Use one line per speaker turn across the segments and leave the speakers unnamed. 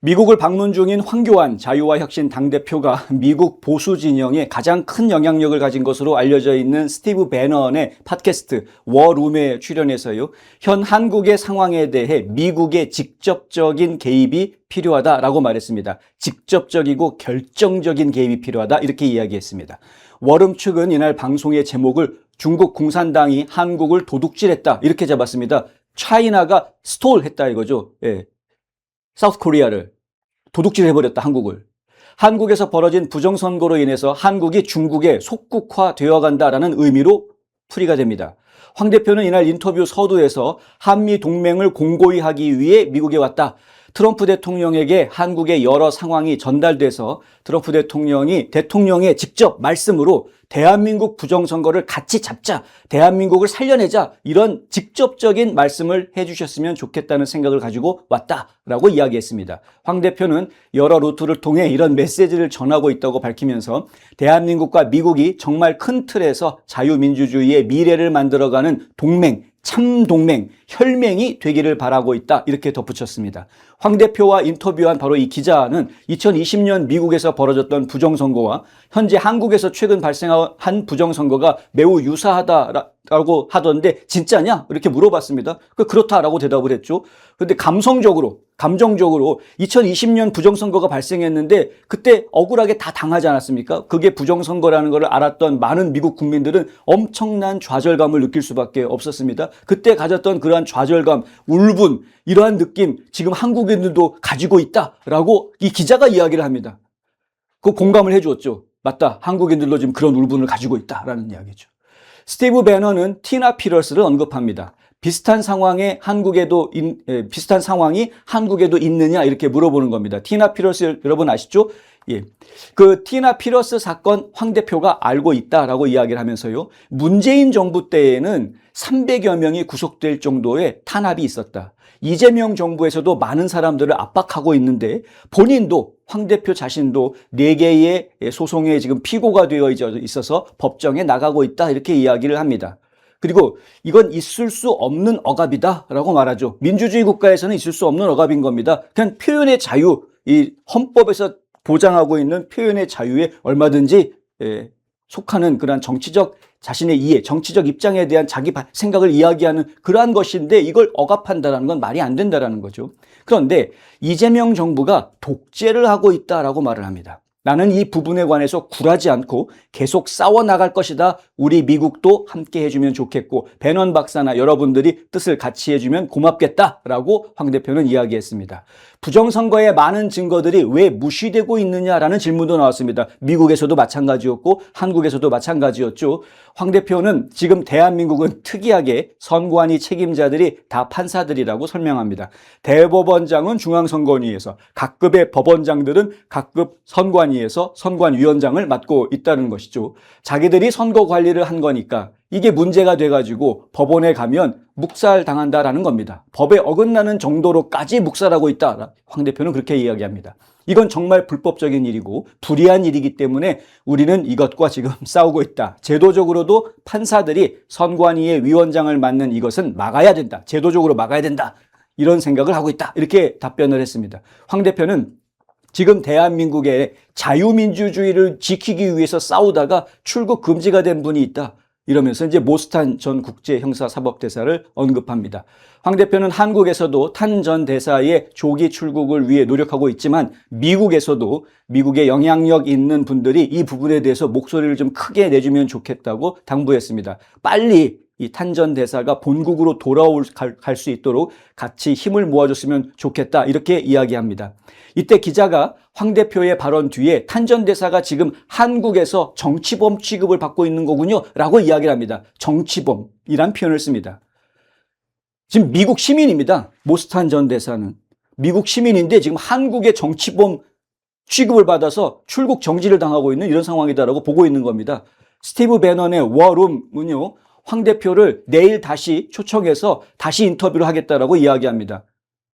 미국을 방문 중인 황교안 자유와 혁신 당대표가 미국 보수 진영에 가장 큰 영향력을 가진 것으로 알려져 있는 스티브 배넌의 팟캐스트 워룸에 출연해서요. 현 한국의 상황에 대해 미국의 직접적인 개입이 필요하다라고 말했습니다. 직접적이고 결정적인 개입이 필요하다 이렇게 이야기했습니다. 워룸 측은 이날 방송의 제목을 중국 공산당이 한국을 도둑질했다 이렇게 잡았습니다. 차이나가 스톨했다 이거죠. 예. 사우스 코리아를 도둑질해버렸다 한국을. 한국에서 벌어진 부정선거로 인해서 한국이 중국에 속국화되어 간다라는 의미로 풀이가 됩니다. 황 대표는 이날 인터뷰 서두에서 한미 동맹을 공고히 하기 위해 미국에 왔다. 트럼프 대통령에게 한국의 여러 상황이 전달돼서 트럼프 대통령의 직접 말씀으로 대한민국 부정선거를 같이 잡자, 대한민국을 살려내자 이런 직접적인 말씀을 해주셨으면 좋겠다는 생각을 가지고 왔다라고 이야기했습니다. 황 대표는 여러 루트를 통해 이런 메시지를 전하고 있다고 밝히면서 대한민국과 미국이 정말 큰 틀에서 자유민주주의의 미래를 만들어가는 동맹, 참동맹, 혈맹이 되기를 바라고 있다 이렇게 덧붙였습니다. 황 대표와 인터뷰한 바로 이 기자는 2020년 미국에서 벌어졌던 부정선거와 현재 한국에서 최근 발생한 부정선거가 매우 유사하다라고 하던데 진짜냐? 이렇게 물어봤습니다. 그렇다라고 대답을 했죠. 그런데 감정적으로 2020년 부정선거가 발생했는데 그때 억울하게 다 당하지 않았습니까? 그게 부정선거라는 걸 알았던 많은 미국 국민들은 엄청난 좌절감을 느낄 수밖에 없었습니다. 그때 가졌던 그러한 좌절감, 울분, 이러한 느낌 지금 한국인들도 가지고 있다라고 이 기자가 이야기를 합니다. 그 공감을 해주었죠. 맞다. 한국인들도 지금 그런 울분을 가지고 있다라는 이야기죠. 스티브 배너는 티나 피러스를 언급합니다. 비슷한 상황이 한국에도 있느냐 이렇게 물어보는 겁니다. 티나 피러스 여러분 아시죠? 예. 그 티나 피러스 사건 황 대표가 알고 있다라고 이야기를 하면서요. 문재인 정부 때에는 300여 명이 구속될 정도의 탄압이 있었다. 이재명 정부에서도 많은 사람들을 압박하고 있는데 본인도 황 대표 자신도 4개의 소송에 지금 피고가 되어 있어서 법정에 나가고 있다 이렇게 이야기를 합니다. 그리고 이건 있을 수 없는 억압이다라고 말하죠. 민주주의 국가에서는 있을 수 없는 억압인 겁니다. 그냥 표현의 자유, 이 헌법에서 보장하고 있는 표현의 자유에 얼마든지 속하는 그러한 정치적 자신의 이해, 정치적 입장에 대한 자기 생각을 이야기하는 그러한 것인데 이걸 억압한다는 건 말이 안 된다는 거죠. 그런데 이재명 정부가 독재를 하고 있다라고 말을 합니다. 나는 이 부분에 관해서 굴하지 않고 계속 싸워나갈 것이다. 우리 미국도 함께 해주면 좋겠고 배넌 박사나 여러분들이 뜻을 같이 해주면 고맙겠다라고 황 대표는 이야기했습니다. 부정선거의 많은 증거들이 왜 무시되고 있느냐라는 질문도 나왔습니다. 미국에서도 마찬가지였고 한국에서도 마찬가지였죠. 황 대표는 지금 대한민국은 특이하게 선관위 책임자들이 다 판사들이라고 설명합니다. 대법원장은 중앙선관위에서, 각급의 법원장들은 각급 선관위에서 선관위원장을 맡고 있다는 것이죠. 자기들이 선거 관리를 한 거니까 이게 문제가 돼가지고 법원에 가면 묵살당한다라는 겁니다. 법에 어긋나는 정도로까지 묵살하고 있다. 황 대표는 그렇게 이야기합니다. 이건 정말 불법적인 일이고 불의한 일이기 때문에 우리는 이것과 지금 싸우고 있다. 제도적으로도 판사들이 선관위의 위원장을 맡는 이것은 막아야 된다. 제도적으로 막아야 된다. 이런 생각을 하고 있다. 이렇게 답변을 했습니다. 황 대표는 지금 대한민국의 자유민주주의를 지키기 위해서 싸우다가 출국 금지가 된 분이 있다. 이러면서 이제 모스탄 전 국제형사사법대사를 언급합니다. 황 대표는 한국에서도 탄 전 대사의 조기 출국을 위해 노력하고 있지만 미국에서도 미국의 영향력 있는 분들이 이 부분에 대해서 목소리를 좀 크게 내주면 좋겠다고 당부했습니다. 빨리 이 탄 전 대사가 본국으로 갈 수 있도록 같이 힘을 모아줬으면 좋겠다 이렇게 이야기합니다. 이때 기자가 황 대표의 발언 뒤에 탄 전 대사가 지금 한국에서 정치범 취급을 받고 있는 거군요 라고 이야기를 합니다. 정치범이란 표현을 씁니다. 지금 미국 시민입니다. 모스탄 전 대사는 미국 시민인데 지금 한국의 정치범 취급을 받아서 출국 정지를 당하고 있는 이런 상황이다라고 보고 있는 겁니다. 스티브 배넌의 워룸은요. 황 대표를 내일 다시 초청해서 다시 인터뷰를 하겠다라고 이야기합니다.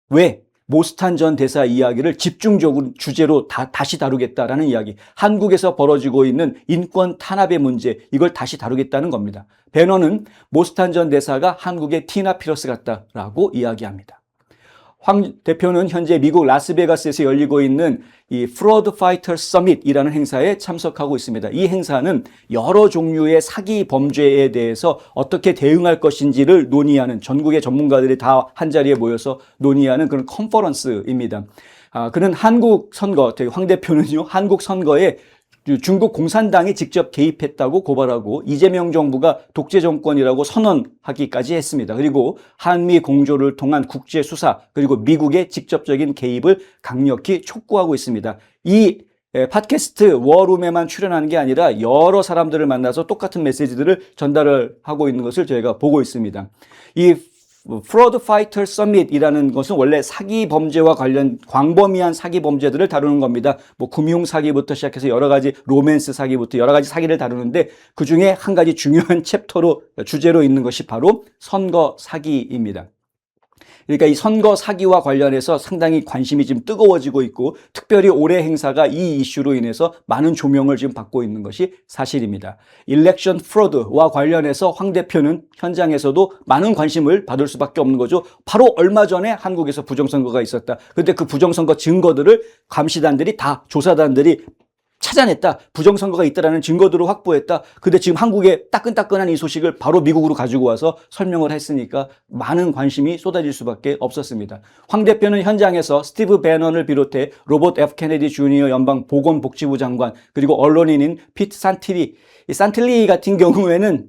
왜? 모스탄 전 대사 이야기를 집중적으로 주제로 다시 다루겠다라는 이야기. 한국에서 벌어지고 있는 인권 탄압의 문제, 이걸 다시 다루겠다는 겁니다. 배너는 모스탄 전 대사가 한국의 티나 피러스 같다라고 이야기합니다. 황 대표는 현재 미국 라스베가스에서 열리고 있는 이 프로드 파이터 서밋이라는 행사에 참석하고 있습니다. 이 행사는 여러 종류의 사기 범죄에 대해서 어떻게 대응할 것인지를 논의하는, 전국의 전문가들이 다 한자리에 모여서 논의하는 그런 컨퍼런스입니다. 그는 한국 선거, 황 대표는요, 한국 선거에 중국 공산당이 직접 개입했다고 고발하고 이재명 정부가 독재 정권이라고 선언하기까지 했습니다. 그리고 한미 공조를 통한 국제 수사, 그리고 미국의 직접적인 개입을 강력히 촉구하고 있습니다. 이 팟캐스트 워룸에만 출연하는 게 아니라 여러 사람들을 만나서 똑같은 메시지들을 전달을 하고 있는 것을 저희가 보고 있습니다. 이 프로드 파이터 서밋이라는 것은 원래 사기 범죄와 관련 광범위한 사기 범죄들을 다루는 겁니다. 뭐 금융 사기부터 시작해서 여러 가지 로맨스 사기부터 여러 가지 사기를 다루는데 그 중에 한 가지 중요한 챕터로 주제로 있는 것이 바로 선거 사기입니다. 그러니까 이 선거 사기와 관련해서 상당히 관심이 지금 뜨거워지고 있고 특별히 올해 행사가 이 이슈로 인해서 많은 조명을 지금 받고 있는 것이 사실입니다. 일렉션 프로드와 관련해서 황 대표는 현장에서도 많은 관심을 받을 수밖에 없는 거죠. 바로 얼마 전에 한국에서 부정선거가 있었다. 그런데 그 부정선거 증거들을 감시단들이 다 조사단들이 찾아냈다. 부정선거가 있다라는 증거들을 확보했다. 근데 지금 한국에 따끈따끈한 이 소식을 바로 미국으로 가지고 와서 설명을 했으니까 많은 관심이 쏟아질 수밖에 없었습니다. 황 대표는 현장에서 스티브 배넌을 비롯해 로버트 F 케네디 주니어 연방 보건복지부 장관 그리고 언론인인 피트 산틸리, 이 산틸리 같은 경우에는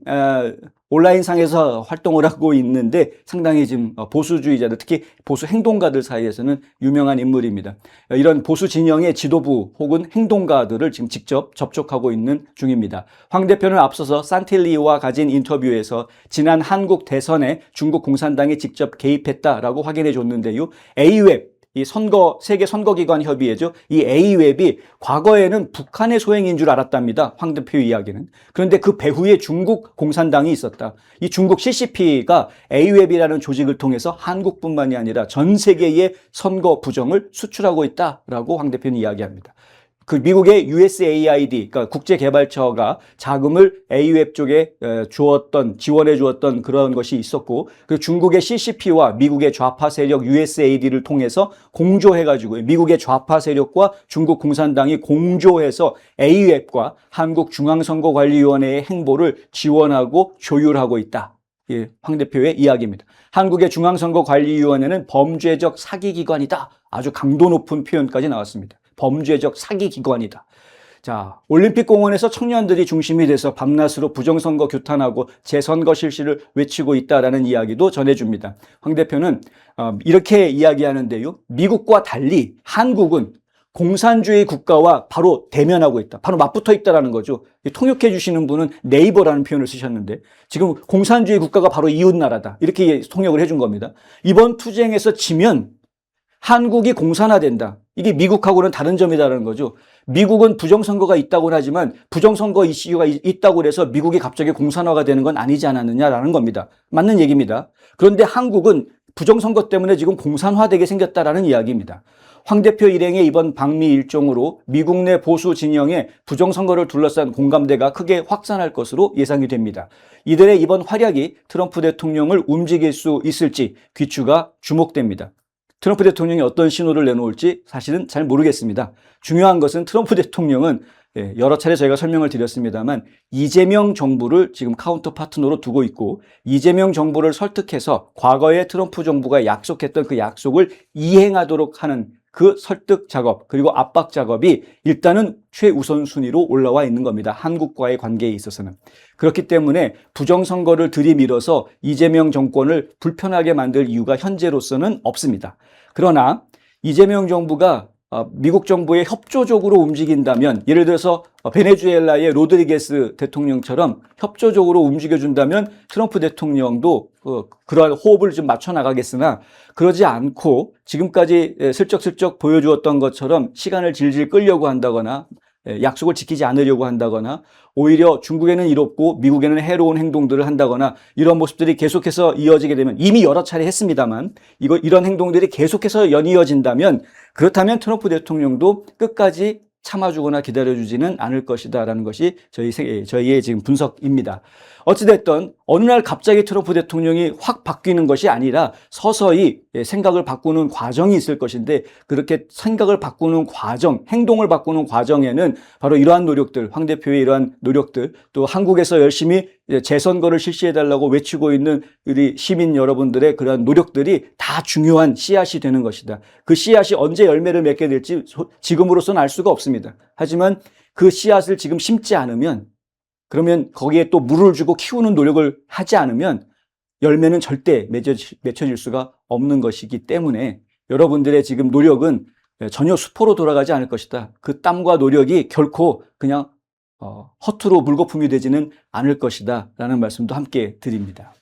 온라인상에서 활동을 하고 있는데 상당히 지금 보수주의자들, 특히 보수 행동가들 사이에서는 유명한 인물입니다. 이런 보수 진영의 지도부 혹은 행동가들을 지금 직접 접촉하고 있는 중입니다. 황 대표는 앞서서 산틸리와 가진 인터뷰에서 지난 한국 대선에 중국 공산당이 직접 개입했다라고 확인해 줬는데요. A웹, 이 세계 선거기관 협의회죠. 이 A웹이 과거에는 북한의 소행인 줄 알았답니다. 황 대표 이야기는. 그런데 그 배후에 중국 공산당이 있었다. 이 중국 CCP가 A웹이라는 조직을 통해서 한국뿐만이 아니라 전 세계의 선거 부정을 수출하고 있다라고 황 대표는 이야기합니다. 그 미국의 USAID, 그러니까 국제개발처가 자금을 A웹 쪽에 지원해 주었던 그런 것이 있었고, 그 중국의 CCP와 미국의 좌파 세력 USAID를 통해서 공조해가지고 미국의 좌파 세력과 중국 공산당이 공조해서 A웹과 한국중앙선거관리위원회의 행보를 지원하고 조율하고 있다. 예, 황 대표의 이야기입니다. 한국의 중앙선거관리위원회는 범죄적 사기기관이다. 아주 강도 높은 표현까지 나왔습니다. 범죄적 사기기관이다. 자, 올림픽공원에서 청년들이 중심이 돼서 밤낮으로 부정선거 규탄하고 재선거 실시를 외치고 있다라는 이야기도 전해줍니다. 황 대표는 이렇게 이야기하는데요. 미국과 달리 한국은 공산주의 국가와 바로 대면하고 있다. 바로 맞붙어 있다라는 거죠. 통역해 주시는 분은 네이버라는 표현을 쓰셨는데 지금 공산주의 국가가 바로 이웃나라다. 이렇게 통역을 해준 겁니다. 이번 투쟁에서 지면 한국이 공산화된다. 이게 미국하고는 다른 점이다라는 거죠. 미국은 부정선거가 있다고 하지만 부정선거 이슈가 있다고 해서 미국이 갑자기 공산화가 되는 건 아니지 않았느냐라는 겁니다. 맞는 얘기입니다. 그런데 한국은 부정선거 때문에 지금 공산화되게 생겼다라는 이야기입니다. 황 대표 일행의 이번 방미 일정으로 미국 내 보수 진영의 부정선거를 둘러싼 공감대가 크게 확산할 것으로 예상이 됩니다. 이들의 이번 활약이 트럼프 대통령을 움직일 수 있을지 귀추가 주목됩니다. 트럼프 대통령이 어떤 신호를 내놓을지 사실은 잘 모르겠습니다. 중요한 것은 트럼프 대통령은 여러 차례 저희가 설명을 드렸습니다만 이재명 정부를 지금 카운터 파트너로 두고 있고 이재명 정부를 설득해서 과거에 트럼프 정부가 약속했던 그 약속을 이행하도록 하는 그 설득 작업 그리고 압박 작업이 일단은 최우선 순위로 올라와 있는 겁니다. 한국과의 관계에 있어서는. 그렇기 때문에 부정선거를 들이밀어서 이재명 정권을 불편하게 만들 이유가 현재로서는 없습니다. 그러나 이재명 정부가 미국 정부에 협조적으로 움직인다면 예를 들어서 베네수엘라의 로드리게스 대통령처럼 협조적으로 움직여준다면 트럼프 대통령도 그러한 호흡을 좀 맞춰 나가겠으나 그러지 않고 지금까지 슬쩍슬쩍 보여주었던 것처럼 시간을 질질 끌려고 한다거나 약속을 지키지 않으려고 한다거나 오히려 중국에는 이롭고 미국에는 해로운 행동들을 한다거나 이런 모습들이 계속해서 이어지게 되면 이미 여러 차례 했습니다만 이런 행동들이 계속해서 연이어진다면 그렇다면 트럼프 대통령도 끝까지 참아주거나 기다려주지는 않을 것이다라는 것이 저희의 지금 분석입니다. 어찌됐든 어느 날 갑자기 트럼프 대통령이 확 바뀌는 것이 아니라 서서히 생각을 바꾸는 과정이 있을 것인데, 그렇게 생각을 바꾸는 과정, 행동을 바꾸는 과정에는 바로 이러한 노력들, 황 대표의 이러한 노력들, 또 한국에서 열심히 재선거를 실시해달라고 외치고 있는 우리 시민 여러분들의 그러한 노력들이 다 중요한 씨앗이 되는 것이다. 그 씨앗이 언제 열매를 맺게 될지 지금으로서는 알 수가 없습니다. 하지만 그 씨앗을 지금 심지 않으면, 그러면 거기에 또 물을 주고 키우는 노력을 하지 않으면 열매는 절대 맺혀질 수가 없는 것이기 때문에 여러분들의 지금 노력은 전혀 수포로 돌아가지 않을 것이다. 그 땀과 노력이 결코 그냥 허투루 물거품이 되지는 않을 것이다 라는 말씀도 함께 드립니다.